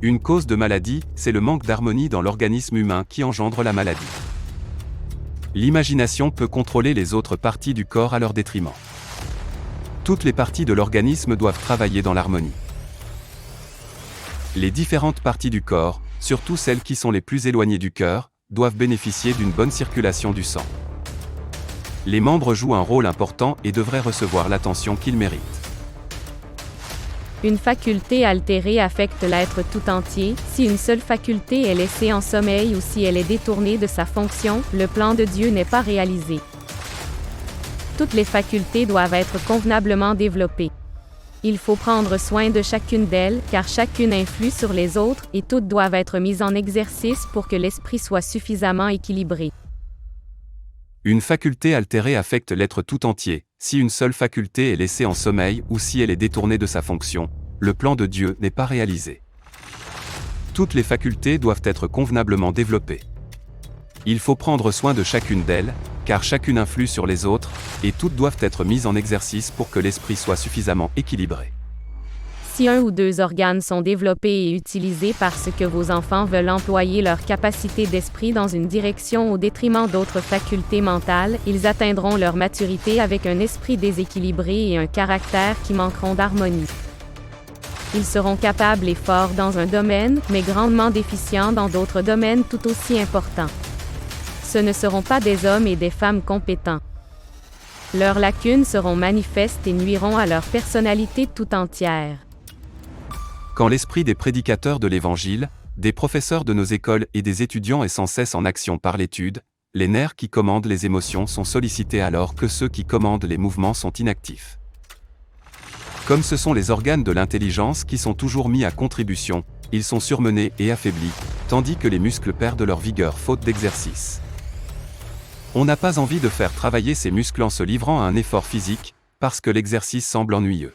Une cause de maladie, c'est le manque d'harmonie dans l'organisme humain qui engendre la maladie. L'imagination peut contrôler les autres parties du corps à leur détriment. Toutes les parties de l'organisme doivent travailler dans l'harmonie. Les différentes parties du corps, surtout celles qui sont les plus éloignées du cœur, doivent bénéficier d'une bonne circulation du sang. Les membres jouent un rôle important et devraient recevoir l'attention qu'ils méritent. Une faculté altérée affecte l'être tout entier. Si une seule faculté est laissée en sommeil ou si elle est détournée de sa fonction, le plan de Dieu n'est pas réalisé. Toutes les facultés doivent être convenablement développées. Il faut prendre soin de chacune d'elles, car chacune influe sur les autres, et toutes doivent être mises en exercice pour que l'esprit soit suffisamment équilibré. Une faculté altérée affecte l'être tout entier. Si une seule faculté est laissée en sommeil ou si elle est détournée de sa fonction, le plan de Dieu n'est pas réalisé. Toutes les facultés doivent être convenablement développées. Il faut prendre soin de chacune d'elles, car chacune influe sur les autres, et toutes doivent être mises en exercice pour que l'esprit soit suffisamment équilibré. Si un ou deux organes sont développés et utilisés parce que vos enfants veulent employer leur capacité d'esprit dans une direction au détriment d'autres facultés mentales, ils atteindront leur maturité avec un esprit déséquilibré et un caractère qui manqueront d'harmonie. Ils seront capables et forts dans un domaine, mais grandement déficients dans d'autres domaines tout aussi importants. Ce ne seront pas des hommes et des femmes compétents. Leurs lacunes seront manifestes et nuiront à leur personnalité tout entière. Quand l'esprit des prédicateurs de l'Évangile, des professeurs de nos écoles et des étudiants est sans cesse en action par l'étude, les nerfs qui commandent les émotions sont sollicités alors que ceux qui commandent les mouvements sont inactifs. Comme ce sont les organes de l'intelligence qui sont toujours mis à contribution, ils sont surmenés et affaiblis, tandis que les muscles perdent leur vigueur faute d'exercice. On n'a pas envie de faire travailler ces muscles en se livrant à un effort physique, parce que l'exercice semble ennuyeux.